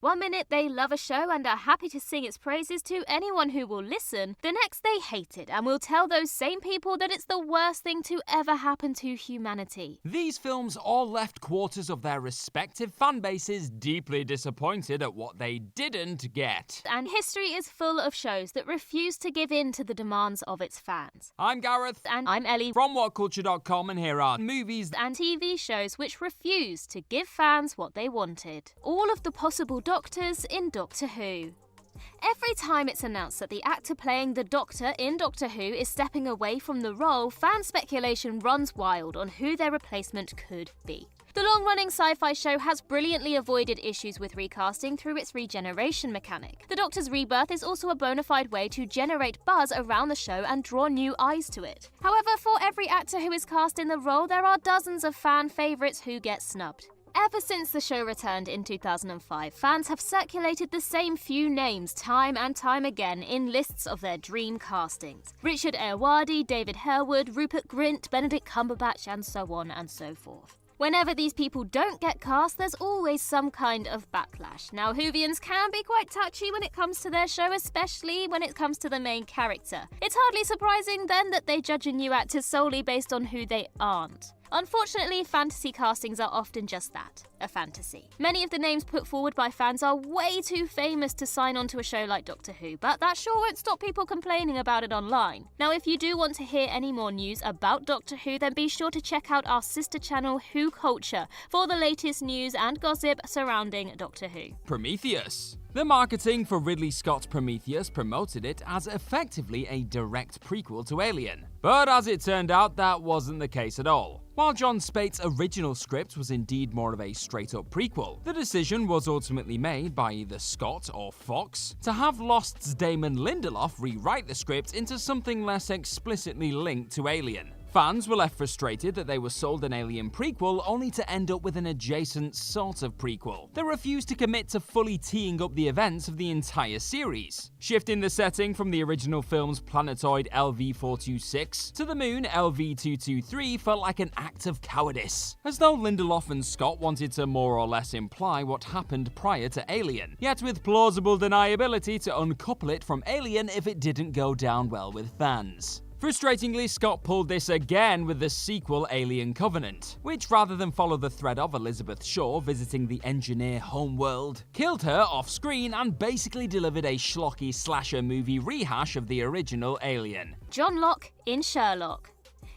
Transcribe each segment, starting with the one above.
One minute they love a show and are happy to sing its praises to anyone who will listen, the next they hate it and will tell those same people that it's the worst thing to ever happen to humanity. These films all left quarters of their respective fan bases deeply disappointed at what they didn't get. And history is full of shows that refuse to give in to the demands of its fans. I'm Gareth. And I'm Ellie from Whatculture.com, and here are movies and TV shows which refuse to give fans what they wanted. All of the possible Doctors in Doctor Who. Every time it's announced that the actor playing the Doctor in Doctor Who is stepping away from the role, fan speculation runs wild on who their replacement could be. The long-running sci-fi show has brilliantly avoided issues with recasting through its regeneration mechanic. The Doctor's rebirth is also a bona fide way to generate buzz around the show and draw new eyes to it. However, for every actor who is cast in the role, there are dozens of fan favourites who get snubbed. Ever since the show returned in 2005, fans have circulated the same few names time and time again in lists of their dream castings. Richard Ayoade, David Harewood, Rupert Grint, Benedict Cumberbatch, and so on and so forth. Whenever these people don't get cast, there's always some kind of backlash. Now, Whovians can be quite touchy when it comes to their show, especially when it comes to the main character. It's hardly surprising then that they judge a new actor solely based on who they aren't. Unfortunately, fantasy castings are often just that, a fantasy. Many of the names put forward by fans are way too famous to sign on to a show like Doctor Who, but that sure won't stop people complaining about it online. Now, if you do want to hear any more news about Doctor Who, then be sure to check out our sister channel, Whoculture, for the latest news and gossip surrounding Doctor Who. Prometheus. The marketing for Ridley Scott's Prometheus promoted it as effectively a direct prequel to Alien. But as it turned out, that wasn't the case at all. While Jon Spaihts' original script was indeed more of a straight-up prequel, the decision was ultimately made by either Scott or Fox to have Lost's Damon Lindelof rewrite the script into something less explicitly linked to Alien. Fans were left frustrated that they were sold an Alien prequel only to end up with an adjacent sort of prequel. They refused to commit to fully teeing up the events of the entire series. Shifting the setting from the original film's planetoid LV-426 to the moon LV-223 felt like an act of cowardice, as though Lindelof and Scott wanted to more or less imply what happened prior to Alien, yet with plausible deniability to uncouple it from Alien if it didn't go down well with fans. Frustratingly, Scott pulled this again with the sequel Alien Covenant, which rather than follow the thread of Elizabeth Shaw visiting the engineer homeworld, killed her off-screen and basically delivered a schlocky slasher movie rehash of the original Alien. John Locke in Sherlock.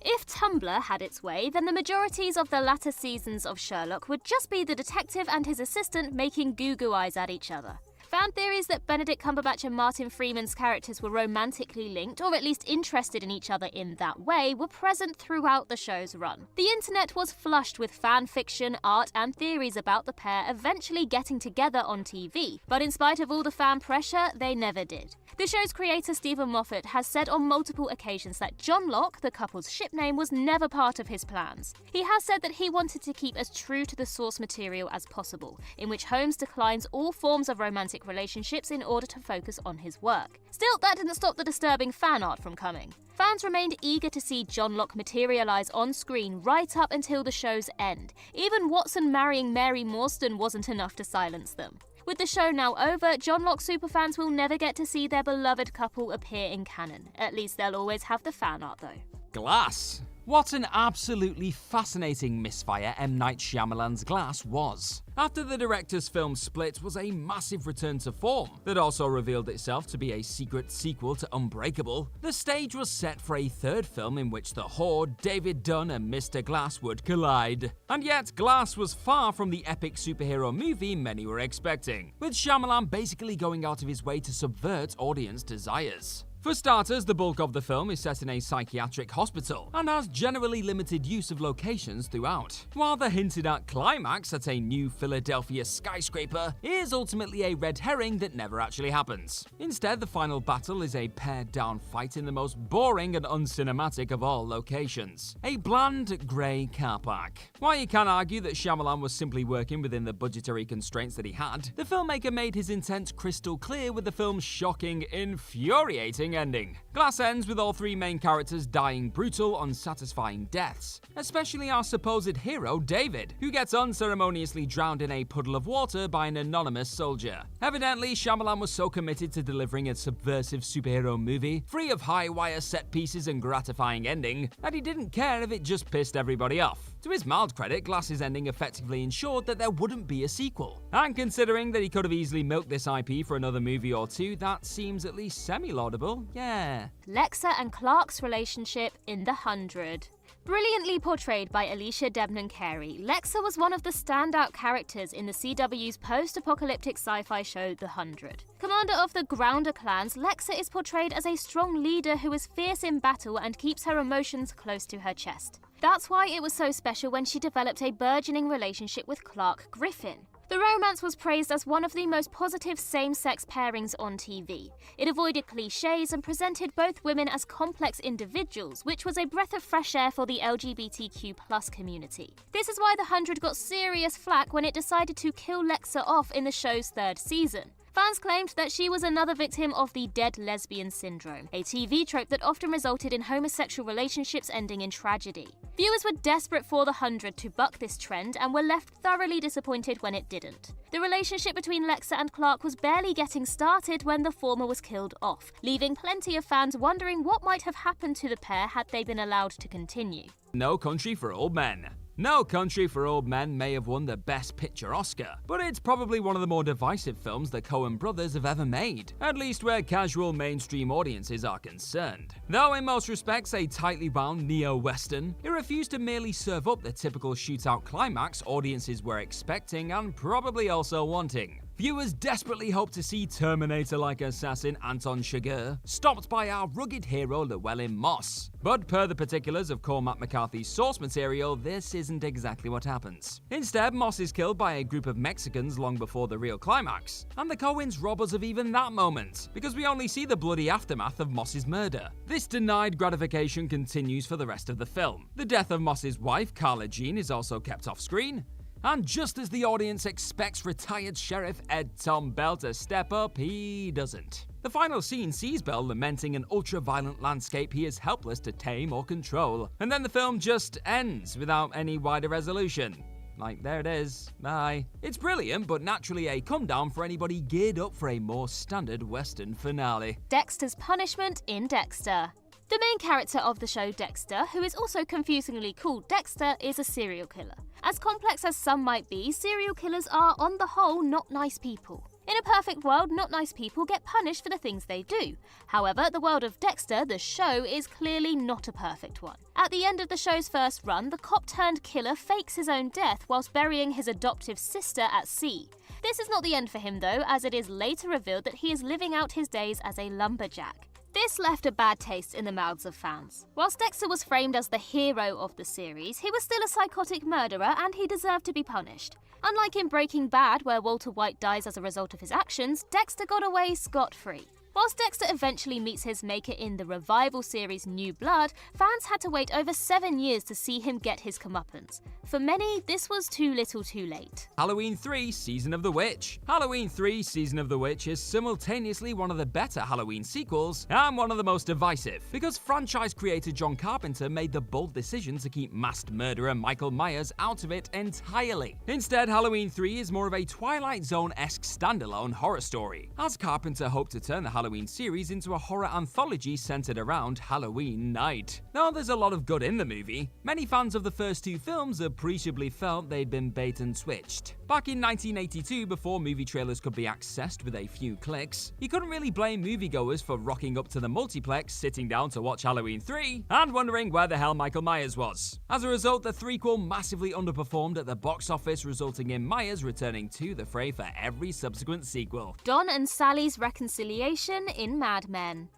If Tumblr had its way, then the majorities of the latter seasons of Sherlock would just be the detective and his assistant making goo-goo eyes at each other. Fan theories that Benedict Cumberbatch and Martin Freeman's characters were romantically linked, or at least interested in each other in that way, were present throughout the show's run. The internet was flushed with fan fiction, art, and theories about the pair eventually getting together on TV, but in spite of all the fan pressure, they never did. The show's creator Stephen Moffat has said on multiple occasions that John Locke, the couple's ship name, was never part of his plans. He has said that he wanted to keep as true to the source material as possible, in which Holmes declines all forms of romantic relationships in order to focus on his work. Still, that didn't stop the disturbing fan art from coming. Fans remained eager to see John Locke materialise on screen right up until the show's end. Even Watson marrying Mary Morstan wasn't enough to silence them. With the show now over, John Locke superfans will never get to see their beloved couple appear in canon. At least they'll always have the fan art though. Glass. What an absolutely fascinating misfire M. Night Shyamalan's Glass was. After the director's film Split was a massive return to form that also revealed itself to be a secret sequel to Unbreakable, the stage was set for a third film in which the Horde, David Dunn and Mr. Glass would collide. And yet, Glass was far from the epic superhero movie many were expecting, with Shyamalan basically going out of his way to subvert audience desires. For starters, the bulk of the film is set in a psychiatric hospital and has generally limited use of locations throughout, while the hinted at climax at a new Philadelphia skyscraper is ultimately a red herring that never actually happens. Instead, the final battle is a pared-down fight in the most boring and uncinematic of all locations, a bland, grey car park. While you can argue that Shyamalan was simply working within the budgetary constraints that he had, the filmmaker made his intent crystal clear with the film's shocking, infuriating depressing ending. Glass ends with all three main characters dying brutal, unsatisfying deaths, especially our supposed hero, David, who gets unceremoniously drowned in a puddle of water by an anonymous soldier. Evidently, Shyamalan was so committed to delivering a subversive superhero movie, free of high-wire set pieces and gratifying ending, that he didn't care if it just pissed everybody off. To his mild credit, Glass's ending effectively ensured that there wouldn't be a sequel. And considering that he could have easily milked this IP for another movie or two, that seems at least semi-laudable, yeah. Lexa and Clarke's relationship in The 100. Brilliantly portrayed by Alicia Debnam-Carey, Lexa was one of the standout characters in the CW's post-apocalyptic sci-fi show The 100. Commander of the Grounder clans, Lexa is portrayed as a strong leader who is fierce in battle and keeps her emotions close to her chest. That's why it was so special when she developed a burgeoning relationship with Clarke Griffin. The romance was praised as one of the most positive same-sex pairings on TV. It avoided clichés and presented both women as complex individuals, which was a breath of fresh air for the LGBTQ+ community. This is why The 100 got serious flack when it decided to kill Lexa off in the show's third season. Fans claimed that she was another victim of the dead lesbian syndrome, a TV trope that often resulted in homosexual relationships ending in tragedy. Viewers were desperate for The 100 to buck this trend and were left thoroughly disappointed when it didn't. The relationship between Lexa and Clarke was barely getting started when the former was killed off, leaving plenty of fans wondering what might have happened to the pair had they been allowed to continue. No Country for Old Men. No Country for Old Men may have won the Best Picture Oscar, but it's probably one of the more divisive films the Coen brothers have ever made, at least where casual mainstream audiences are concerned. Though in most respects a tightly bound neo-western, it refused to merely serve up the typical shootout climax audiences were expecting and probably also wanting. Viewers desperately hope to see Terminator-like assassin Anton Chigurh stopped by our rugged hero Llewellyn Moss. But per the particulars of Cormac McCarthy's source material, this isn't exactly what happens. Instead, Moss is killed by a group of Mexicans long before the real climax, and the Coens rob us of even that moment, because we only see the bloody aftermath of Moss's murder. This denied gratification continues for the rest of the film. The death of Moss's wife, Carla Jean, is also kept off screen. And just as the audience expects retired Sheriff Ed Tom Bell to step up, he doesn't. The final scene sees Bell lamenting an ultra-violent landscape he is helpless to tame or control, and then the film just ends without any wider resolution. Like, there it is, bye. It's brilliant, but naturally a come-down for anybody geared up for a more standard Western finale. Dexter's punishment in Dexter. The main character of the show, Dexter, who is also confusingly called Dexter, is a serial killer. As complex as some might be, serial killers are, on the whole, not nice people. In a perfect world, not nice people get punished for the things they do. However, the world of Dexter, the show, is clearly not a perfect one. At the end of the show's first run, the cop-turned-killer fakes his own death whilst burying his adoptive sister at sea. This is not the end for him though, as it is later revealed that he is living out his days as a lumberjack. This left a bad taste in the mouths of fans. Whilst Dexter was framed as the hero of the series, he was still a psychotic murderer and he deserved to be punished. Unlike in Breaking Bad, where Walter White dies as a result of his actions, Dexter got away scot-free. Whilst Dexter eventually meets his maker in the revival series New Blood, fans had to wait over 7 years to see him get his comeuppance. For many, this was too little too late. Halloween 3 Season of the Witch. Halloween 3 Season of the Witch is simultaneously one of the better Halloween sequels and one of the most divisive, because franchise creator John Carpenter made the bold decision to keep masked murderer Michael Myers out of it entirely. Instead, Halloween 3 is more of a Twilight Zone-esque standalone horror story, as Carpenter hoped to turn the Halloween series into a horror anthology centered around Halloween night. Though there's a lot of good in the movie, many fans of the first two films appreciably felt they'd been bait and switched. Back in 1982, before movie trailers could be accessed with a few clicks, you couldn't really blame moviegoers for rocking up to the multiplex, sitting down to watch Halloween 3, and wondering where the hell Michael Myers was. As a result, the threequel massively underperformed at the box office, resulting in Myers returning to the fray for every subsequent sequel. Don and Sally's reconciliation in Mad Men.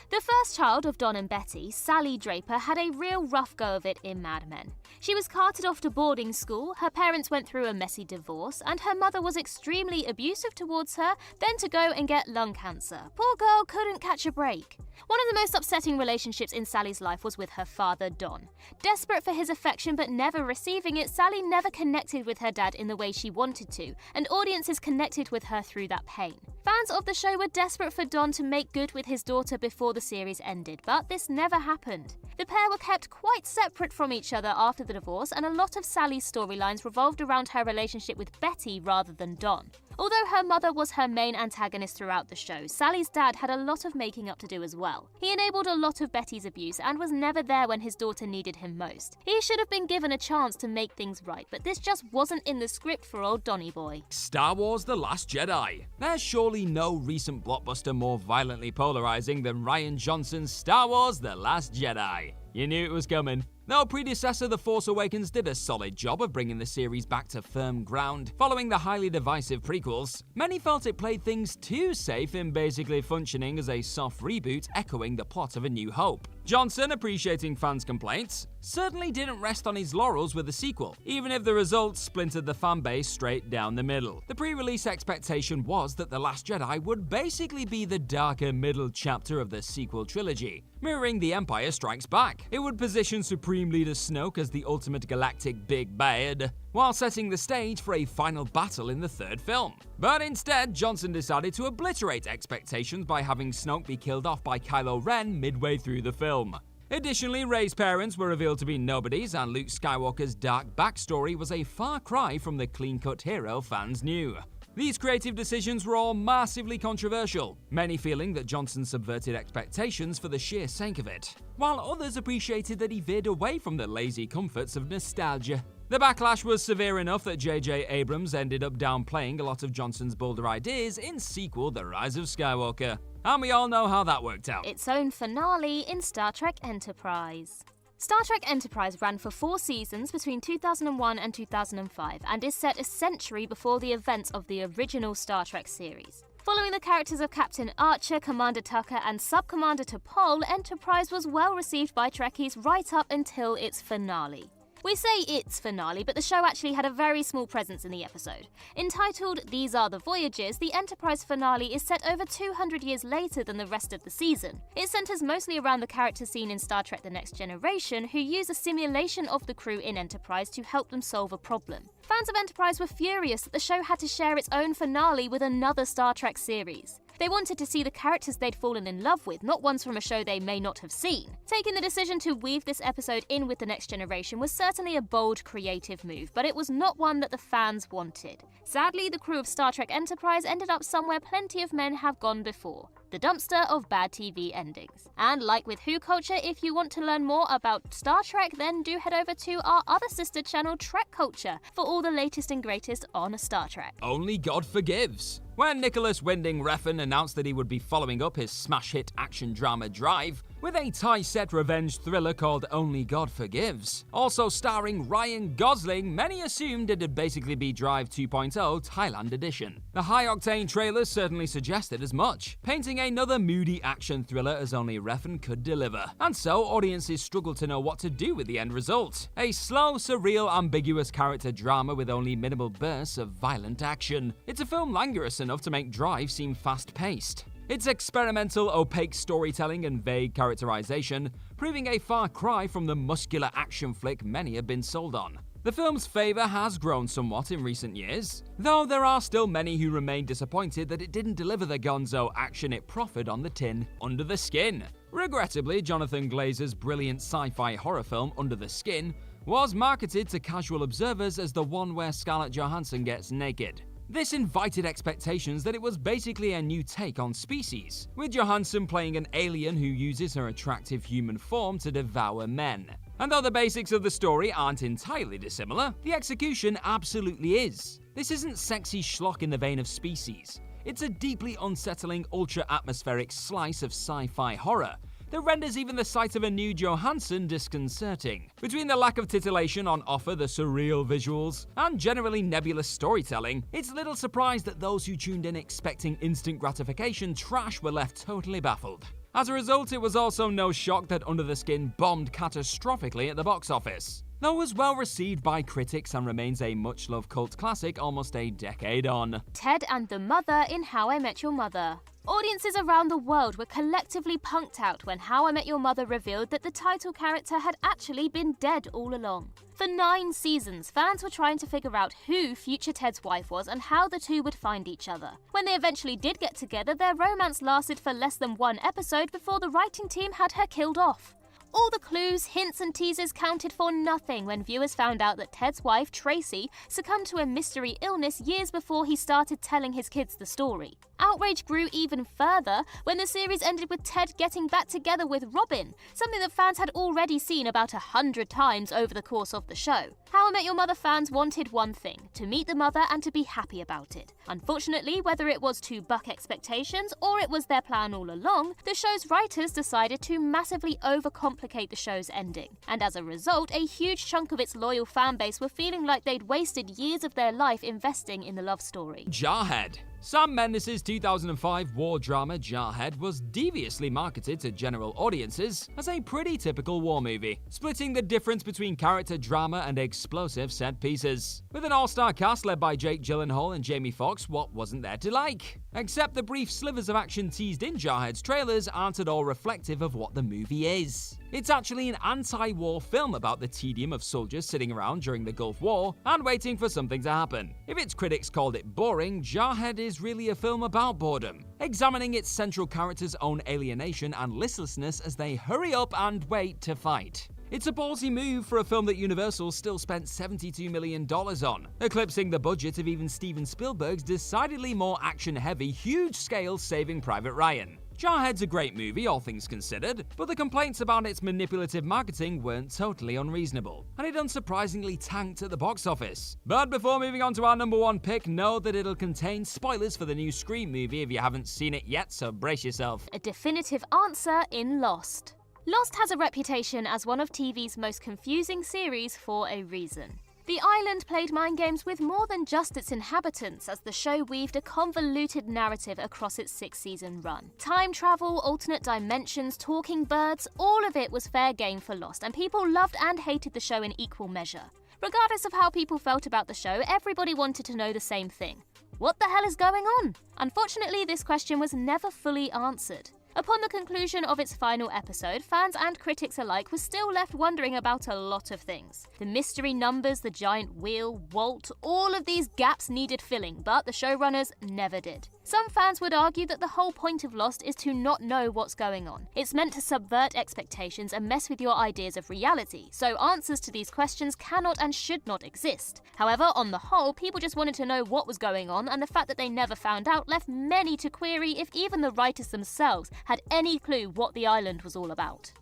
The first child of Don and Betty, Sally Draper, had a real rough go of it in Mad Men. She was carted off to boarding school, her parents went through a messy divorce, and her mother was extremely abusive towards her, then to go and get lung cancer. Poor girl couldn't catch a break. One of the most upsetting relationships in Sally's life was with her father, Don. Desperate for his affection but never receiving it, Sally never connected with her dad in the way she wanted to, and audiences connected with her through that pain. Fans of the show were desperate for Don to make good with his daughter before the series ended, but this never happened. The pair were kept quite separate from each other after the divorce, and a lot of Sally's storylines revolved around her relationship with Betty rather than Don. Although her mother was her main antagonist throughout the show, Sally's dad had a lot of making up to do as well. He enabled a lot of Betty's abuse and was never there when his daughter needed him most. He should have been given a chance to make things right, but this just wasn't in the script for old Donny boy. Star Wars: The Last Jedi. There's surely no recent blockbuster more violently polarizing than Rian Johnson's Star Wars: The Last Jedi. You knew it was coming. Though predecessor The Force Awakens did a solid job of bringing the series back to firm ground, following the highly divisive prequels, many felt it played things too safe in basically functioning as a soft reboot echoing the plot of A New Hope. Johnson, appreciating fans' complaints, certainly didn't rest on his laurels with the sequel, even if the results splintered the fanbase straight down the middle. The pre-release expectation was that The Last Jedi would basically be the darker middle chapter of the sequel trilogy, mirroring The Empire Strikes Back. It would position Supreme Leader Snoke as the ultimate galactic big bad, while setting the stage for a final battle in the third film. But instead, Johnson decided to obliterate expectations by having Snoke be killed off by Kylo Ren midway through the film. Additionally, Rey's parents were revealed to be nobodies, and Luke Skywalker's dark backstory was a far cry from the clean-cut hero fans knew. These creative decisions were all massively controversial, many feeling that Johnson subverted expectations for the sheer sake of it, while others appreciated that he veered away from the lazy comforts of nostalgia. The backlash was severe enough that J.J. Abrams ended up downplaying a lot of Johnson's bolder ideas in sequel The Rise of Skywalker. And we all know how that worked out. Its own finale in Star Trek Enterprise. Star Trek Enterprise ran for 4 seasons between 2001 and 2005 and is set a century before the events of the original Star Trek series. Following the characters of Captain Archer, Commander Tucker, and Sub-Commander T'Pol, Enterprise was well received by Trekkies right up until its finale. We say its finale, but the show actually had a very small presence in the episode. Entitled These Are the Voyages, the Enterprise finale is set over 200 years later than the rest of the season. It centers mostly around the characters seen in Star Trek The Next Generation, who use a simulation of the crew in Enterprise to help them solve a problem. Fans of Enterprise were furious that the show had to share its own finale with another Star Trek series. They wanted to see the characters they'd fallen in love with, not ones from a show they may not have seen. Taking the decision to weave this episode in with The Next Generation was certainly a bold, creative move, but it was not one that the fans wanted. Sadly, the crew of Star Trek Enterprise ended up somewhere plenty of men have gone before: the dumpster of bad TV endings. And like with Whoculture, if you want to learn more about Star Trek, then do head over to our other sister channel, Trekculture, for all the latest and greatest on Star Trek. Only God Forgives. When Nicholas Winding Refn announced that he would be following up his smash hit action drama Drive with a tie-set revenge thriller called Only God Forgives, also starring Ryan Gosling, many assumed it'd basically be Drive 2.0 Thailand edition. The high-octane trailers certainly suggested as much, painting another moody action thriller as only Refn could deliver. And so, audiences struggled to know what to do with the end result: a slow, surreal, ambiguous character drama with only minimal bursts of violent action. It's a film languorous enough to make Drive seem fast-paced. Its experimental, opaque storytelling and vague characterization proving a far cry from the muscular action flick many have been sold on. The film's favour has grown somewhat in recent years, though there are still many who remain disappointed that it didn't deliver the gonzo action it proffered on the tin. Under the Skin. Regrettably, Jonathan Glazer's brilliant sci-fi horror film Under the Skin was marketed to casual observers as the one where Scarlett Johansson gets naked. This invited expectations that it was basically a new take on Species, with Johansson playing an alien who uses her attractive human form to devour men. And though the basics of the story aren't entirely dissimilar, the execution absolutely is. This isn't sexy schlock in the vein of Species. It's a deeply unsettling, ultra-atmospheric slice of sci-fi horror that renders even the sight of a new Johansson disconcerting. Between the lack of titillation on offer, the surreal visuals, and generally nebulous storytelling, it's little surprise that those who tuned in expecting instant gratification trash were left totally baffled. As a result, it was also no shock that Under the Skin bombed catastrophically at the box office, though it was well received by critics and remains a much-loved cult classic almost a decade on. Ted and the Mother in How I Met Your Mother. Audiences around the world were collectively punked out when How I Met Your Mother revealed that the title character had actually been dead all along. For 9 seasons, fans were trying to figure out who future Ted's wife was and how the two would find each other. When they eventually did get together, their romance lasted for less than 1 episode before the writing team had her killed off. All the clues, hints and teasers counted for nothing when viewers found out that Ted's wife, Tracy, succumbed to a mystery illness years before he started telling his kids the story. Outrage grew even further when the series ended with Ted getting back together with Robin, something that fans had already seen about 100 times over the course of the show. How I Met Your Mother fans wanted one thing: to meet the mother and to be happy about it. Unfortunately, whether it was to buck expectations or it was their plan all along, the show's writers decided to massively overcomplicate the show's ending. And as a result, a huge chunk of its loyal fan base were feeling like they'd wasted years of their life investing in the love story. Jarhead. Sam Mendes' 2005 war drama Jarhead was deviously marketed to general audiences as a pretty typical war movie, splitting the difference between character drama and explosive set pieces. With an all-star cast led by Jake Gyllenhaal and Jamie Foxx, what wasn't there to like? Except the brief slivers of action teased in Jarhead's trailers aren't at all reflective of what the movie is. It's actually an anti-war film about the tedium of soldiers sitting around during the Gulf War and waiting for something to happen. If its critics called it boring, Jarhead is really a film about boredom, examining its central character's own alienation and listlessness as they hurry up and wait to fight. It's a ballsy move for a film that Universal still spent $72 million on, eclipsing the budget of even Steven Spielberg's decidedly more action-heavy, huge-scale Saving Private Ryan. Jarhead's a great movie, all things considered, but the complaints about its manipulative marketing weren't totally unreasonable, and it unsurprisingly tanked at the box office. But before moving on to our number 1 pick, know that it'll contain spoilers for the new Scream movie if you haven't seen it yet, so brace yourself. A definitive answer in Lost. Lost has a reputation as one of TV's most confusing series for a reason. The island played mind games with more than just its inhabitants as the show weaved a convoluted narrative across its 6-season run. Time travel, alternate dimensions, talking birds, all of it was fair game for Lost, and people loved and hated the show in equal measure. Regardless of how people felt about the show, everybody wanted to know the same thing: what the hell is going on? Unfortunately, this question was never fully answered. Upon the conclusion of its final episode, fans and critics alike were still left wondering about a lot of things. The mystery numbers, the giant wheel, Walt, all of these gaps needed filling, but the showrunners never did. Some fans would argue that the whole point of Lost is to not know what's going on. It's meant to subvert expectations and mess with your ideas of reality, so answers to these questions cannot and should not exist. However, on the whole, people just wanted to know what was going on, and the fact that they never found out left many to query if even the writers themselves had any clue what the island was all about.